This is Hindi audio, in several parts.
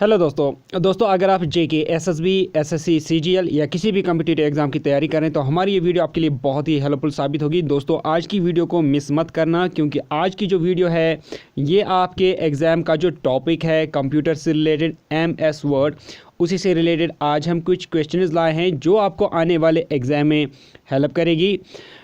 हेलो दोस्तों अगर आप जेके एसएसबी एसएससी सीजीएल या किसी भी कम्पिटिटिव एग्जाम की तैयारी करें तो हमारी ये वीडियो आपके लिए बहुत ही हेल्पफुल साबित होगी। दोस्तों आज की वीडियो को मिस मत करना, क्योंकि आज की जो वीडियो है ये आपके एग्ज़ाम का जो टॉपिक है कंप्यूटर से रिलेटेड MS वर्ड, उसी से रिलेटेड आज हम कुछ क्वेश्चंस लाए हैं जो आपको आने वाले एग्ज़ाम में हेल्प करेगी।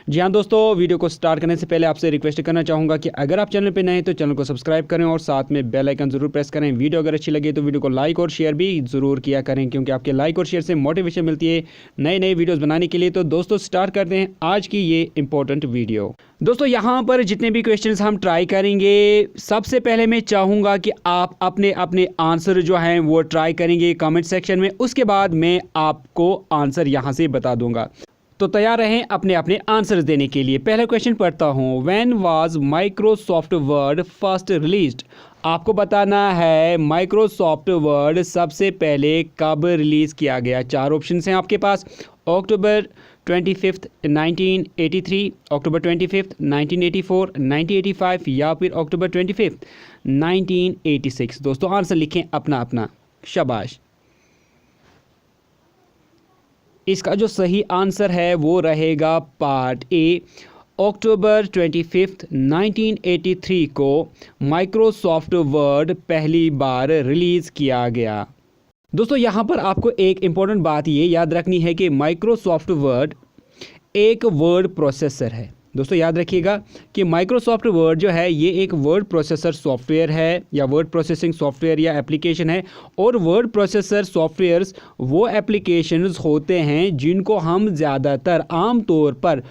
जी हाँ दोस्तों, वीडियो को स्टार्ट करने से पहले आपसे रिक्वेस्ट करना चाहूँगा कि अगर आप चैनल पे नए हैं तो चैनल को सब्सक्राइब करें और साथ में बेल आइकन ज़रूर प्रेस करें। वीडियो अगर अच्छी लगे तो वीडियो को लाइक और शेयर भी ज़रूर किया करें, क्योंकि आपके लाइक और शेयर से मोटिवेशन मिलती है नए नए वीडियोज़ बनाने के लिए। तो दोस्तों स्टार्ट करते हैं आज की ये इंपॉर्टेंट वीडियो। दोस्तों यहाँ पर जितने भी क्वेश्चंस हम ट्राई करेंगे, सबसे पहले मैं चाहूँगा कि आप अपने अपने आंसर जो हैं वो ट्राई करेंगे कमेंट सेक्शन में, उसके बाद मैं आपको आंसर यहाँ से बता दूँगा। तो तैयार रहें अपने अपने आंसर्स देने के लिए। पहला क्वेश्चन पढ़ता हूँ, when was Microsoft word first released. आपको बताना है माइक्रोसॉफ्ट वर्ड सबसे पहले कब रिलीज़ किया गया। चार ऑप्शन हैं आपके पास, अक्टूबर 25 1983, अक्टूबर 25 1984, 1985 या फिर अक्टूबर 25 1986। दोस्तों आंसर लिखें अपना अपना, शाबाश। इसका जो सही आंसर है वो रहेगा पार्ट ए, अक्टूबर 25 1983 को माइक्रोसॉफ्ट वर्ड पहली बार रिलीज़ किया गया। दोस्तों यहाँ पर आपको एक इम्पॉर्टेंट बात ये याद रखनी है कि माइक्रोसॉफ्ट वर्ड एक वर्ड प्रोसेसर है। दोस्तों याद रखिएगा कि माइक्रोसॉफ्ट वर्ड जो है ये एक वर्ड प्रोसेसर सॉफ्टवेयर है या वर्ड प्रोसेसिंग सॉफ्टवेयर या एप्लीकेशन है। और वर्ड प्रोसेसर सॉफ्टवेयर्स वो एप्लीकेशंस होते हैं जिनको हम ज़्यादातर आमतौर पर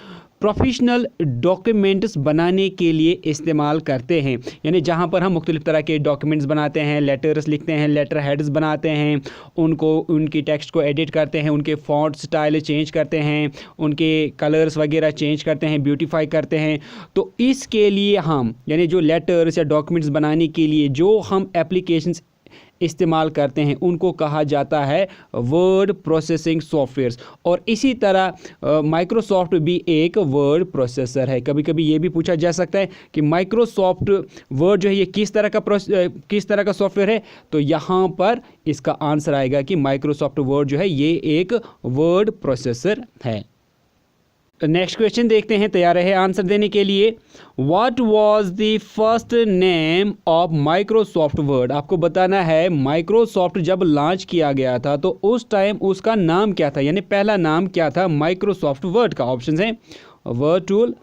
प्रोफेशनल डॉक्यूमेंट्स बनाने के लिए इस्तेमाल करते हैं। यानी जहां पर हम मुख्तलिफ़ तरह के डॉक्यूमेंट्स बनाते हैं, लेटर्स लिखते हैं, लेटर हेड्स बनाते हैं, उनको उनकी टेक्स्ट को एडिट करते हैं, उनके फॉन्ट स्टाइल चेंज करते हैं, उनके कलर्स वगैरह चेंज करते हैं, ब्यूटीफाई करते हैं। तो इसके लिए हम यानी जो लेटर्स या डॉक्यूमेंट्स बनाने के लिए जो हम एप्लीकेशंस इस्तेमाल करते हैं उनको कहा जाता है वर्ड प्रोसेसिंग सॉफ्टवेयर्स। और इसी तरह माइक्रोसॉफ्ट भी एक वर्ड प्रोसेसर है। कभी कभी ये भी पूछा जा सकता है कि माइक्रोसॉफ्ट वर्ड जो है ये किस तरह का सॉफ्टवेयर है, तो यहाँ पर इसका आंसर आएगा कि माइक्रोसॉफ्ट वर्ड जो है ये एक वर्ड प्रोसेसर है। नेक्स्ट क्वेश्चन देखते हैं, तैयार है आंसर देने के लिए। What was the first name of Microsoft word. आपको बताना है माइक्रोसॉफ्ट जब लॉन्च किया गया था तो उस टाइम उसका नाम क्या था, यानी पहला नाम क्या था माइक्रोसॉफ्ट वर्ड का। ऑप्शन हैं word tool,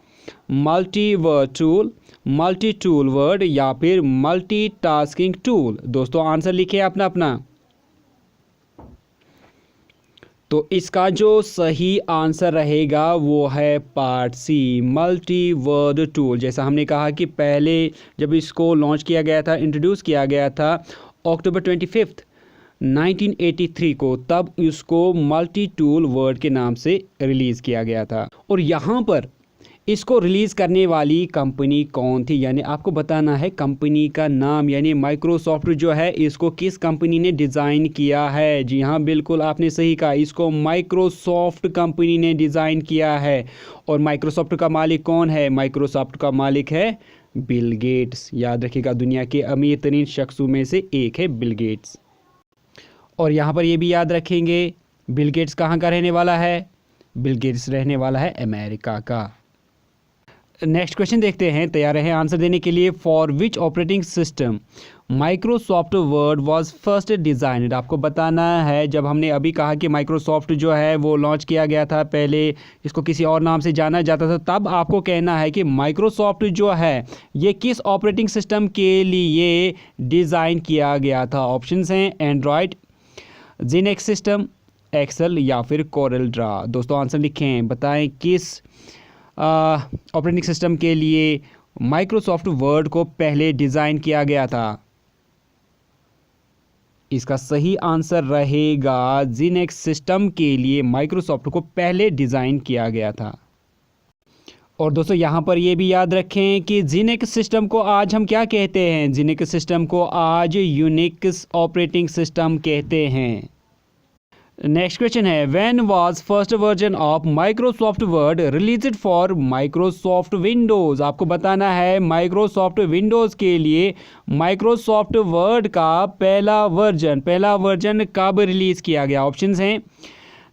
multi word tool, multi tool word या फिर मल्टीटास्किंग टूल। दोस्तों आंसर लिखिए अपना अपना। तो इसका जो सही आंसर रहेगा वो है part C, multi word tool. जैसा हमने कहा कि पहले जब इसको लॉन्च किया गया था, इंट्रोड्यूस किया गया था अक्टूबर 25 1983 को, तब इसको मल्टी टूल वर्ड के नाम से रिलीज़ किया गया था। और यहाँ पर इसको रिलीज़ करने वाली कंपनी कौन थी, यानी आपको बताना है कंपनी का नाम, यानी माइक्रोसॉफ्ट जो है इसको किस कंपनी ने डिज़ाइन किया है। जी हाँ बिल्कुल आपने सही कहा, इसको माइक्रोसॉफ्ट कंपनी ने डिज़ाइन किया है। और माइक्रोसॉफ्ट का मालिक कौन है, माइक्रोसॉफ्ट का मालिक है बिल गेट्स। याद रखिएगा दुनिया के अमीर तरीन शख्सों में से एक है बिल गेट्स। और यहाँ पर ये भी याद रखेंगे बिल गेट्स कहाँ का रहने वाला है, बिल गेट्स रहने वाला है अमेरिका का। नेक्स्ट क्वेश्चन देखते हैं, तैयार हैं आंसर देने के लिए। For which operating system Microsoft Word was first designed. आपको बताना है जब हमने अभी कहा कि माइक्रोसॉफ्ट जो है वो लॉन्च किया गया था, पहले इसको किसी और नाम से जाना जाता था, तब आपको कहना है कि माइक्रोसॉफ्ट जो है ये किस ऑपरेटिंग सिस्टम के लिए डिज़ाइन किया गया था। ऑप्शंस हैं एंड्रॉयड, जिनेक्स सिस्टम, एक्सेल या फिर कोरल ड्रा। दोस्तों आंसर लिखें, बताएं किस ऑपरेटिंग सिस्टम के लिए माइक्रोसॉफ्ट वर्ड को पहले डिज़ाइन किया गया था। इसका सही आंसर रहेगा जिनेक्स सिस्टम के लिए माइक्रोसॉफ्ट को पहले डिज़ाइन किया गया था। और दोस्तों यहाँ पर ये भी याद रखें कि जिनेक्स सिस्टम को आज हम क्या कहते हैं, जिनेक्स सिस्टम को आज यूनिक्स ऑपरेटिंग सिस्टम कहते हैं। नेक्स्ट क्वेश्चन है, when was first version of Microsoft word released for Microsoft Windows. आपको बताना है माइक्रोसॉफ्ट विंडोज़ के लिए माइक्रोसॉफ्ट वर्ड का पहला वर्जन कब रिलीज़ किया गया। ऑप्शंस हैं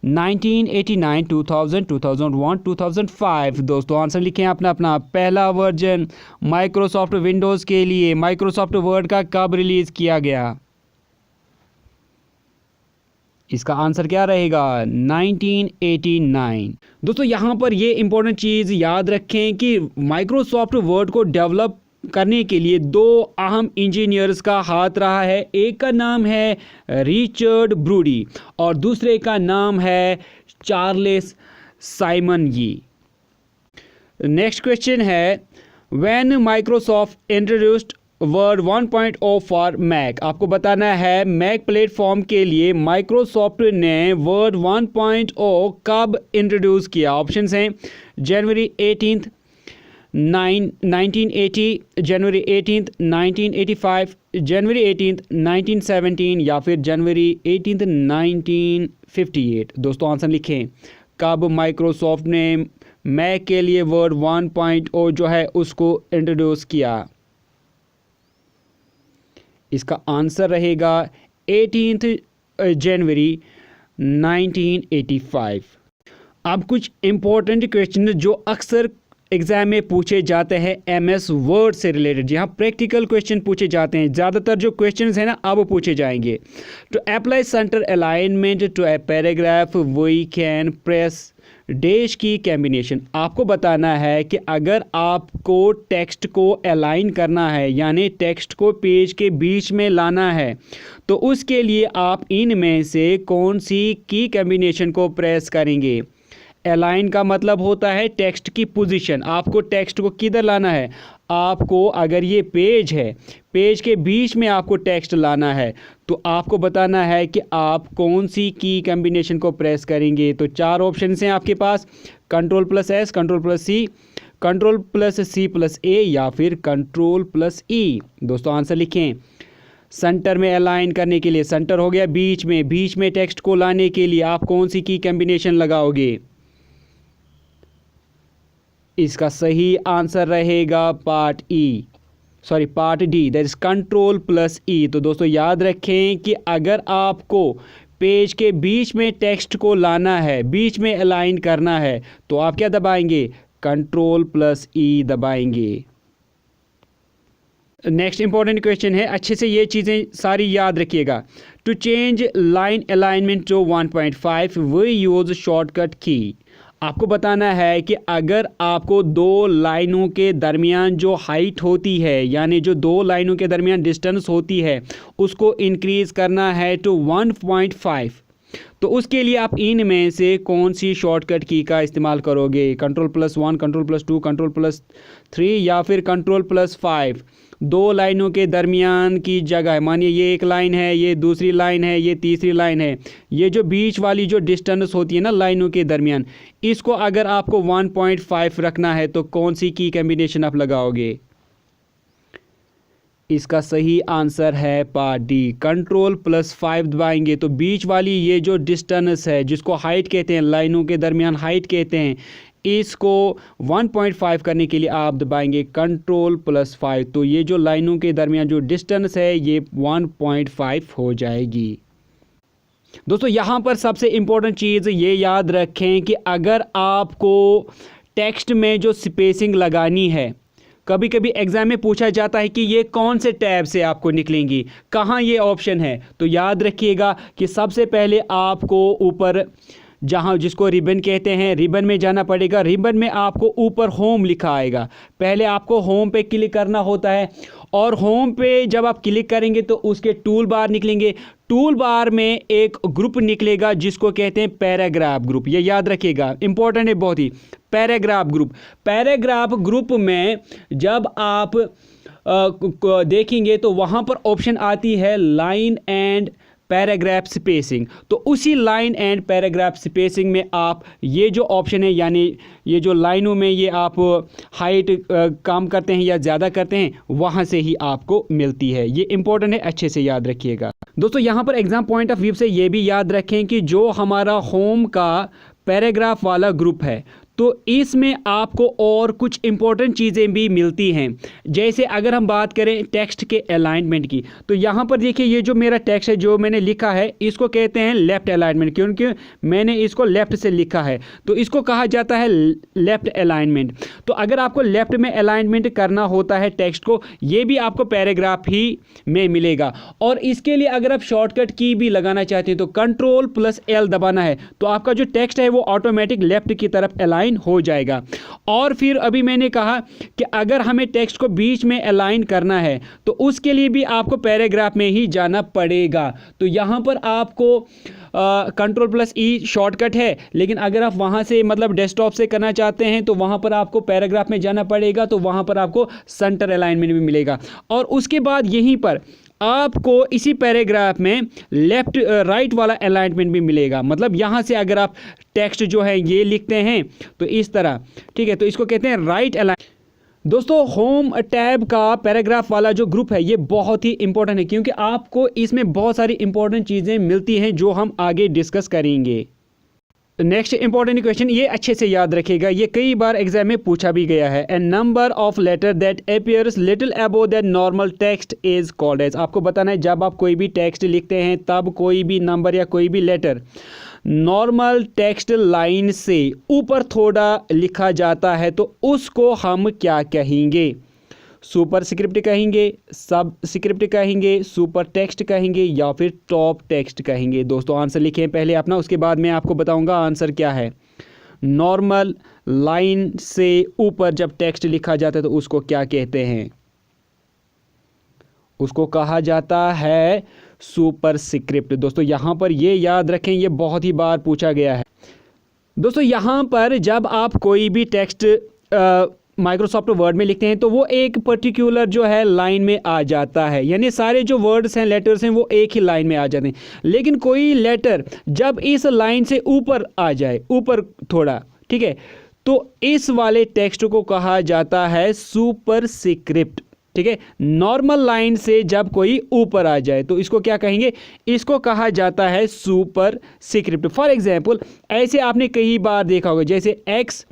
1989, 2000, 2001, 2005। दोस्तों आंसर लिखें अपना अपना। पहला वर्जन माइक्रोसॉफ्ट विंडोज़ के लिए माइक्रोसॉफ्ट वर्ड का कब रिलीज़ किया गया। इसका आंसर क्या रहेगा, 1989। दोस्तों यहाँ पर ये इंपॉर्टेंट चीज़ याद रखें कि माइक्रोसॉफ्ट वर्ड को डेवलप करने के लिए दो अहम इंजीनियर्स का हाथ रहा है। एक का नाम है रिचर्ड ब्रूडी और दूसरे का नाम है Charles Simonyi. Next question है, when Microsoft introduced Word 1.0 for Mac. आपको बताना है मैक प्लेटफॉर्म के लिए माइक्रोसॉफ्ट ने वर्ड 1.0 कब इंट्रोड्यूस किया। ऑप्शंस हैं जनवरी 18, 1980, जनवरी 18, 1985, जनवरी 18, 1917 या फिर जनवरी 18, 1958। दोस्तों आंसर लिखें, कब माइक्रोसॉफ्ट ने मैक के लिए वर्ड 1.0 जो है उसको इंट्रोड्यूस किया। इसका आंसर रहेगा 18 जनवरी 1985। अब कुछ इंपॉर्टेंट क्वेश्चन जो अक्सर एग्जाम में पूछे जाते हैं एमएस वर्ड से रिलेटेड, जहाँ प्रैक्टिकल क्वेश्चन पूछे जाते हैं। ज़्यादातर जो क्वेश्चंस हैं ना अब पूछे जाएंगे। To apply centre alignment to a paragraph we can press dash key combination. आपको बताना है कि अगर आपको टेक्स्ट को अलाइन करना है यानी टेक्स्ट को पेज के बीच में लाना है तो उसके लिए आप इनमें से कौन सी की कॉम्बिनेशन को प्रेस करेंगे। अलाइन का मतलब होता है टेक्स्ट की पोजीशन। आपको टेक्स्ट को किधर लाना है, आपको अगर ये पेज है, पेज के बीच में आपको टेक्स्ट लाना है तो आपको बताना है कि आप कौन सी की कॉम्बिनेशन को प्रेस करेंगे। तो चार ऑप्शन हैं आपके पास, Ctrl+S, Ctrl+C, Ctrl+C+A या फिर Ctrl+E। दोस्तों आंसर लिखें। सेंटर में अलाइन करने के लिए, सेंटर हो गया बीच में टेक्स्ट को लाने के लिए आप कौन सी की कॉम्बिनेशन लगाओगे। इसका सही आंसर रहेगा part D, that is Ctrl+E। तो दोस्तों याद रखें कि अगर आपको पेज के बीच में टेक्स्ट को लाना है, बीच में अलाइन करना है तो आप क्या दबाएंगे, Ctrl+E दबाएंगे। नेक्स्ट इंपॉर्टेंट क्वेश्चन है, अच्छे से ये चीज़ें सारी याद रखिएगा। To change line alignment to 1.5 we use shortcut key. आपको बताना है कि अगर आपको दो लाइनों के दरमियान जो हाइट होती है यानी जो दो लाइनों के दरमियान डिस्टेंस होती है उसको इंक्रीज़ करना है टू 1.5 तो उसके लिए आप इनमें से कौन सी शॉर्टकट की का इस्तेमाल करोगे। Ctrl+1, Ctrl+2, Ctrl+3 या फिर Ctrl+5। दो लाइनों के दरमियान की जगह, मानिए ये एक लाइन है, ये दूसरी लाइन है, ये तीसरी लाइन है, ये जो बीच वाली जो डिस्टेंस होती है ना लाइनों के दरमियान, इसको अगर आपको 1.5 रखना है तो कौन सी की कॉम्बिनेशन आप लगाओगे। इसका सही आंसर है पार्ट डी, Ctrl+5 दबाएंगे तो बीच वाली ये जो डिस्टेंस है जिसको हाइट कहते हैं, लाइनों के दरमियान हाइट कहते हैं, इसको 1.5 करने के लिए आप दबाएंगे Ctrl+5 तो ये जो लाइनों के दरमियान जो डिस्टेंस है ये 1.5 हो जाएगी। दोस्तों यहाँ पर सबसे इम्पोर्टेंट चीज़ ये याद रखें कि अगर आपको टेक्स्ट में जो स्पेसिंग लगानी है, कभी कभी एग्जाम में पूछा जाता है कि ये कौन से टैब से आपको निकलेंगी, कहाँ ये ऑप्शन है, तो याद रखिएगा कि सबसे पहले आपको ऊपर जहाँ जिसको रिबन कहते हैं, रिबन में जाना पड़ेगा। रिबन में आपको ऊपर होम लिखा आएगा, पहले आपको होम पे क्लिक करना होता है और होम पे जब आप क्लिक करेंगे तो उसके टूल बार निकलेंगे। टूल बार में एक ग्रुप निकलेगा जिसको कहते हैं पैराग्राफ ग्रुप, ये याद रखिएगा, इंपॉर्टेंट है बहुत ही। पैराग्राफ ग्रुप, पैराग्राफ ग्रुप में जब आप देखेंगे तो वहाँ पर ऑप्शन आती है लाइन एंड पैराग्राफ स्पेसिंग। तो उसी लाइन एंड पैराग्राफ स्पेसिंग में आप ये जो ऑप्शन है, यानी ये जो लाइनों में ये आप हाइट काम करते हैं या ज़्यादा करते हैं, वहाँ से ही आपको मिलती है। ये इंपॉर्टेंट है, अच्छे से याद रखिएगा दोस्तों। यहाँ पर एग्जाम पॉइंट ऑफ व्यू से ये भी याद रखें कि जो हमारा होम का पैराग्राफ वाला ग्रुप है, तो इसमें आपको और कुछ इंपॉर्टेंट चीज़ें भी मिलती हैं। जैसे अगर हम बात करें टेक्स्ट के अलाइनमेंट की, तो यहाँ पर देखिए ये जो मेरा टेक्स्ट है जो मैंने लिखा है, इसको कहते हैं लेफ़्ट अलाइनमेंट, क्योंकि मैंने इसको लेफ़्ट से लिखा है, तो इसको कहा जाता है लेफ़्ट अलाइनमेंट। तो अगर आपको लेफ़्ट में अलाइनमेंट करना होता है टेक्स्ट को, ये भी आपको पैराग्राफ ही में मिलेगा। और इसके लिए अगर आप शॉर्टकट की भी लगाना चाहते हैं तो Ctrl+L दबाना है, तो आपका जो टेक्स्ट है वो ऑटोमेटिक लेफ़्ट की तरफ अलाइन हो जाएगा। और फिर अभी मैंने कहा कि अगर हमें टेक्स्ट को बीच में अलाइन करना है तो उसके लिए भी आपको पैराग्राफ में ही जाना पड़ेगा। तो यहाँ पर आपको Ctrl+E शॉर्टकट है, लेकिन अगर आप वहाँ से मतलब डेस्कटॉप से करना चाहते हैं तो वहाँ पर आपको पैराग्राफ में जाना पड़ेगा, तो वहाँ पर आपको सेंटर अलाइनमेंट भी मिलेगा। और उसके बाद यहीं पर आपको इसी पैराग्राफ में लेफ़्ट राइट वाला अलाइनमेंट भी मिलेगा। मतलब यहाँ से अगर आप टेक्स्ट जो है ये लिखते हैं तो इस तरह, ठीक है, तो इसको कहते हैं राइट अलाइन। दोस्तों होम टैब का पैराग्राफ वाला जो ग्रुप है ये बहुत ही इंपॉर्टेंट है, क्योंकि आपको इसमें बहुत सारी इंपॉर्टेंट चीज़ें मिलती हैं जो हम आगे डिस्कस करेंगे। नेक्स्ट इंपॉर्टेंट क्वेश्चन, ये अच्छे से याद रखिएगा, ये कई बार एग्जाम में पूछा भी गया है। A number of letter that appears little above that normal text is called edge. आपको बताना है जब आप कोई भी टेक्स्ट लिखते हैं तब कोई भी नंबर या कोई भी लेटर नॉर्मल टेक्स्ट लाइन से ऊपर थोड़ा लिखा जाता है तो उसको हम क्या कहेंगे? सुपर स्क्रिप्ट कहेंगे, सब स्क्रिप्ट कहेंगे, सुपर टेक्स्ट कहेंगे, या फिर टॉप टेक्स्ट कहेंगे? दोस्तों आंसर लिखें पहले अपना, उसके बाद मैं आपको बताऊंगा आंसर क्या है। नॉर्मल लाइन से ऊपर जब टेक्स्ट लिखा जाता है तो उसको क्या कहते हैं? उसको कहा जाता है सुपर स्क्रिप्ट। दोस्तों यहाँ पर ये याद रखें, ये बहुत ही बार पूछा गया है। दोस्तों यहाँ पर जब आप कोई भी टेक्स्ट माइक्रोसॉफ्ट वर्ड में लिखते हैं तो वो एक पर्टिकुलर जो है लाइन में आ जाता है, यानी सारे जो वर्ड्स हैं, लेटर्स हैं, वो एक ही लाइन में आ जाते हैं। लेकिन कोई लेटर जब इस लाइन से ऊपर आ जाए, ऊपर थोड़ा, ठीक है, तो इस वाले टेक्स्ट को कहा जाता है सुपर स्क्रिप्ट। ठीक है, नॉर्मल लाइन से जब कोई ऊपर आ जाए तो इसको क्या कहेंगे? इसको कहा जाता है सुपर स्क्रिप्ट। फॉर एग्जाम्पल ऐसे आपने कई बार देखा होगा, जैसे एक्स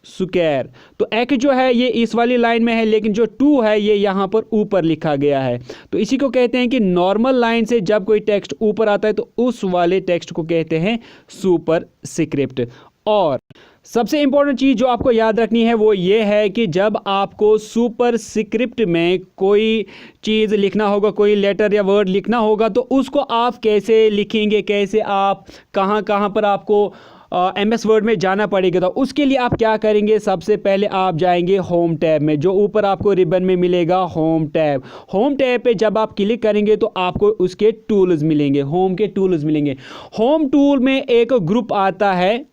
स्क्वायर, तो एक्स जो है ये इस वाली लाइन में है, लेकिन जो 2 है ये यहाँ पर ऊपर लिखा गया है। तो इसी को कहते हैं कि नॉर्मल लाइन से जब कोई टेक्स्ट ऊपर आता है तो उस वाले टेक्स्ट को कहते हैं सुपर स्क्रिप्ट। और सबसे इंपॉर्टेंट चीज़ जो आपको याद रखनी है वो ये है कि जब आपको सुपर स्क्रिप्ट में कोई चीज़ लिखना होगा, कोई लेटर या वर्ड लिखना होगा, तो उसको आप कैसे लिखेंगे, कैसे आप कहाँ कहाँ पर आपको MS वर्ड में जाना पड़ेगा। तो उसके लिए आप क्या करेंगे? सबसे पहले आप जाएंगे होम टैब में, जो ऊपर आपको रिबन में मिलेगा होम टैब। होम टैब पे जब आप क्लिक करेंगे तो आपको उसके टूल्स मिलेंगे, होम के टूल्स मिलेंगे। होम टूल में एक ग्रुप आता है,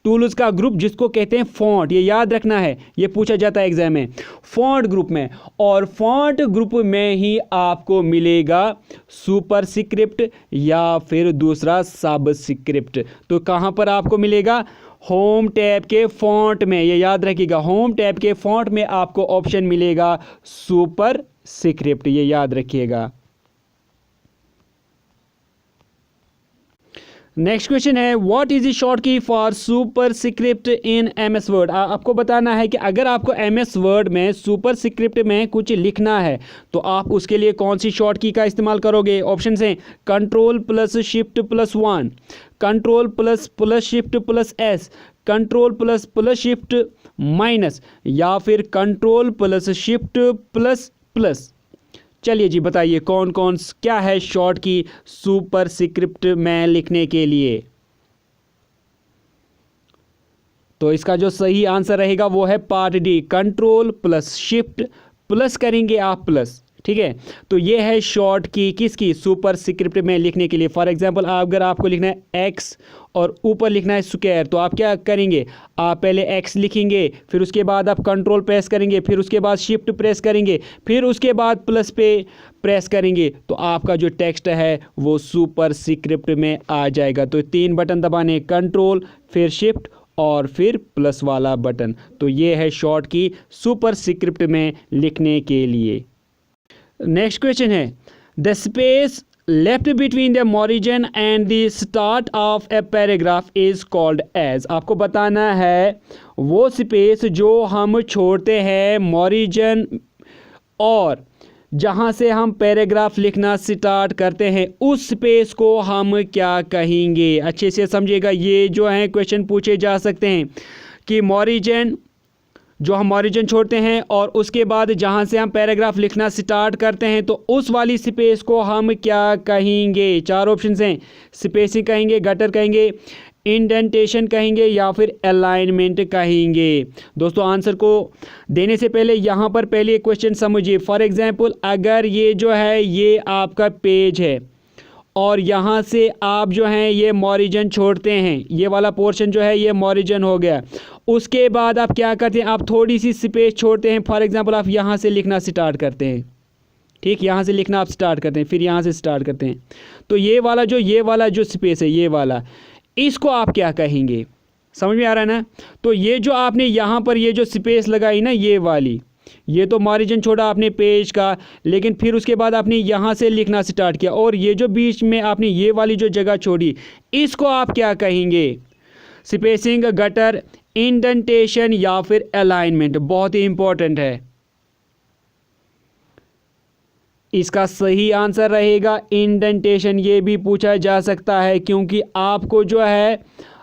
टूल्स का ग्रुप, जिसको कहते हैं फॉन्ट। ये याद रखना है, ये पूछा जाता है एग्जाम में, फॉन्ट ग्रुप में। और फॉन्ट ग्रुप में ही आपको मिलेगा सुपर स्क्रिप्ट या फिर दूसरा सब स्क्रिप्ट। तो कहाँ पर आपको मिलेगा? होम टैब के फॉन्ट में। ये याद रखिएगा, होम टैब के फॉन्ट में आपको ऑप्शन मिलेगा सुपर स्क्रिप्ट, ये याद रखिएगा। नेक्स्ट क्वेश्चन है, व्हाट इज द शॉर्ट की for super script in MS word. आपको बताना है कि अगर आपको MS वर्ड में सुपर स्क्रिप्ट में कुछ लिखना है तो आप उसके लिए कौन सी शॉर्ट की का इस्तेमाल करोगे? ऑप्शन हैं Ctrl+Shift+1, Ctrl+Shift+S, Ctrl+Shift-, या फिर Ctrl+Shift++। चलिए जी बताइए कौन कौन क्या है शॉर्ट की सुपर स्क्रिप्ट में लिखने के लिए? तो इसका जो सही आंसर रहेगा वो है पार्ट डी, Ctrl+Shift+ करेंगे आप प्लस। ठीक है। तो ये है शॉर्ट की किसकी, सुपरस्क्रिप्ट में लिखने के लिए। फॉर एग्जांपल अगर आपको लिखना है एक्स और ऊपर लिखना है स्क्वायर, तो आप क्या करेंगे, आप पहले एक्स लिखेंगे, फिर उसके बाद आप कंट्रोल प्रेस करेंगे, फिर उसके बाद शिफ्ट प्रेस करेंगे, फिर उसके बाद प्लस पे प्रेस करेंगे, तो आपका जो टेक्स्ट है वो सुपरस्क्रिप्ट में आ जाएगा। तो 3 बटन दबाने, कंट्रोल, फिर शिफ्ट और फिर प्लस वाला बटन। तो ये है शॉर्ट की सुपरस्क्रिप्ट में लिखने के लिए। नेक्स्ट क्वेश्चन है, the space left between the margin and the start of a paragraph is called edge. आपको बताना है वो स्पेस जो हम छोड़ते हैं मॉरिजन और जहाँ से हम पैराग्राफ लिखना स्टार्ट करते हैं, उस स्पेस को हम क्या कहेंगे। अच्छे से समझिएगा, ये जो है क्वेश्चन पूछे जा सकते हैं कि मॉरिजन, जो हम मॉरिजन छोड़ते हैं और उसके बाद जहाँ से हम पैराग्राफ लिखना स्टार्ट करते हैं, तो उस वाली स्पेस को हम क्या कहेंगे। 4 ऑप्शन हैं, स्पेसिंग कहेंगे, गटर कहेंगे, इंडेंटेशन कहेंगे या फिर अलाइनमेंट कहेंगे। दोस्तों आंसर को देने से पहले यहाँ पर पहले एक क्वेश्चन समझिए। फॉर एग्जांपल अगर ये जो है ये आपका पेज है और यहाँ से आप जो हैं ये मॉरिजन छोड़ते हैं, ये वाला पोर्शन जो है ये मॉरिजन हो गया, उसके बाद आप क्या करते हैं, आप थोड़ी सी स्पेस छोड़ते हैं। फॉर एग्जांपल आप यहाँ से लिखना स्टार्ट करते हैं, ठीक, यहाँ से लिखना आप स्टार्ट करते हैं, फिर यहाँ से स्टार्ट करते हैं, तो ये वाला जो स्पेस है, ये वाला, इसको आप क्या कहेंगे। समझ में आ रहा है ना। तो ये जो आपने यहाँ पर ये जो स्पेस लगाई ना, ये वाली, ये तो मार्जिन छोड़ा आपने पेज का, लेकिन फिर उसके बाद आपने यहाँ से लिखना स्टार्ट किया और ये जो बीच में आपने ये वाली जो जगह छोड़ी, इसको आप क्या कहेंगे। स्पेसिंग, गटर, इंडेंटेशन या फिर अलाइनमेंट। बहुत ही इंपॉर्टेंट है। इसका सही आंसर रहेगा इंडेंटेशन। ये भी पूछा जा सकता है क्योंकि आपको जो है,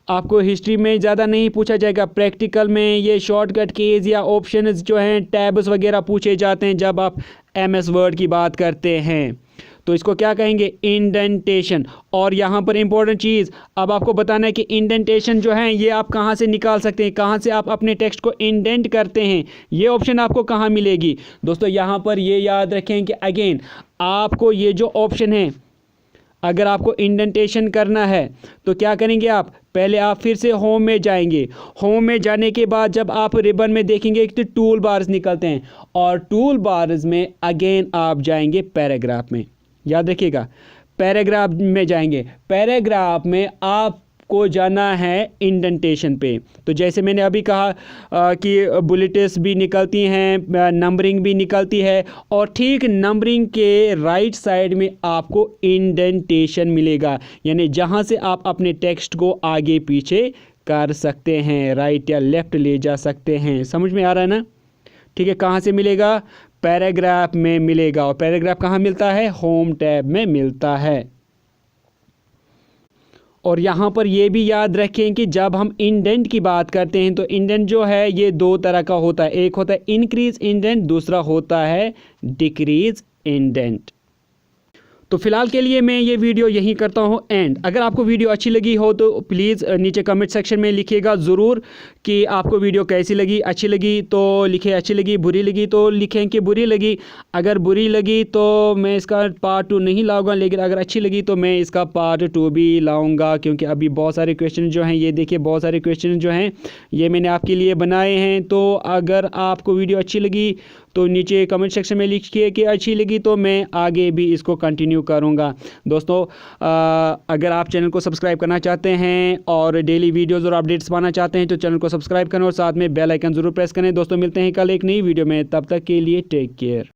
आपको हिस्ट्री में ज़्यादा नहीं पूछा जाएगा, प्रैक्टिकल में ये शॉर्टकट कीज या ऑप्शंस जो हैं, टैब्स वगैरह पूछे जाते हैं जब आप एमएस वर्ड की बात करते हैं। तो इसको क्या कहेंगे, इंडेंटेशन। और यहाँ पर इंपॉर्टेंट चीज़ अब आपको बताना है कि इंडेंटेशन जो है ये आप कहाँ से निकाल सकते हैं, कहाँ से आप अपने टेक्स्ट को इंडेंट करते हैं, ये ऑप्शन आपको कहाँ मिलेगी। दोस्तों यहाँ पर ये याद रखें कि अगेन आपको ये जो ऑप्शन है, अगर आपको इंडेंटेशन करना है तो क्या करेंगे आप, पहले आप फिर से होम में जाएंगे। होम में जाने के बाद जब आप रिबन में देखेंगे तो टूल बार्स निकलते हैं और टूल बार्स में अगेन आप जाएंगे पैराग्राफ में। याद रखिएगा, पैराग्राफ में जाएंगे, पैराग्राफ में आपको जाना है इंडेंटेशन पे। तो जैसे मैंने अभी कहा कि बुलेट्स भी निकलती हैं, नंबरिंग भी निकलती है, और ठीक नंबरिंग के राइट साइड में आपको इंडेंटेशन मिलेगा, यानी जहां से आप अपने टेक्स्ट को आगे पीछे कर सकते हैं, राइट या लेफ्ट ले जा सकते हैं। समझ में आ रहा है ना। ठीक है, कहाँ से मिलेगा, पैराग्राफ में मिलेगा। और पैराग्राफ कहाँ मिलता है, होम टैब में मिलता है। और यहाँ पर ये भी याद रखें कि जब हम इंडेंट की बात करते हैं तो इंडेंट जो है ये 2 तरह का होता है, एक होता है इंक्रीज इंडेंट, दूसरा होता है डिक्रीज इंडेंट। तो फिलहाल के लिए मैं ये वीडियो यहीं करता हूँ एंड। अगर आपको वीडियो अच्छी लगी हो तो प्लीज़ नीचे कमेंट सेक्शन में लिखिएगा ज़रूर कि आपको वीडियो कैसी लगी। अच्छी लगी तो लिखें अच्छी लगी, बुरी लगी तो लिखें कि बुरी लगी। अगर बुरी लगी तो मैं इसका पार्ट 2 नहीं लाऊंगा, लेकिन अगर अच्छी लगी तो मैं इसका पार्ट 2 भी लाऊंगा, क्योंकि अभी बहुत सारे क्वेश्चन जो हैं, ये देखिए बहुत सारे क्वेश्चन जो हैं ये मैंने आपके लिए बनाए हैं। तो अगर आपको वीडियो अच्छी लगी तो नीचे कमेंट सेक्शन में लिखिए कि अच्छी लगी, तो मैं आगे भी इसको कंटिन्यू करूंगा। दोस्तों अगर आप चैनल को सब्सक्राइब करना चाहते हैं और डेली वीडियोस और अपडेट्स पाना चाहते हैं तो चैनल को सब्सक्राइब करें और साथ में बेल आइकन ज़रूर प्रेस करें। दोस्तों मिलते हैं कल एक नई वीडियो में, तब तक के लिए टेक केयर।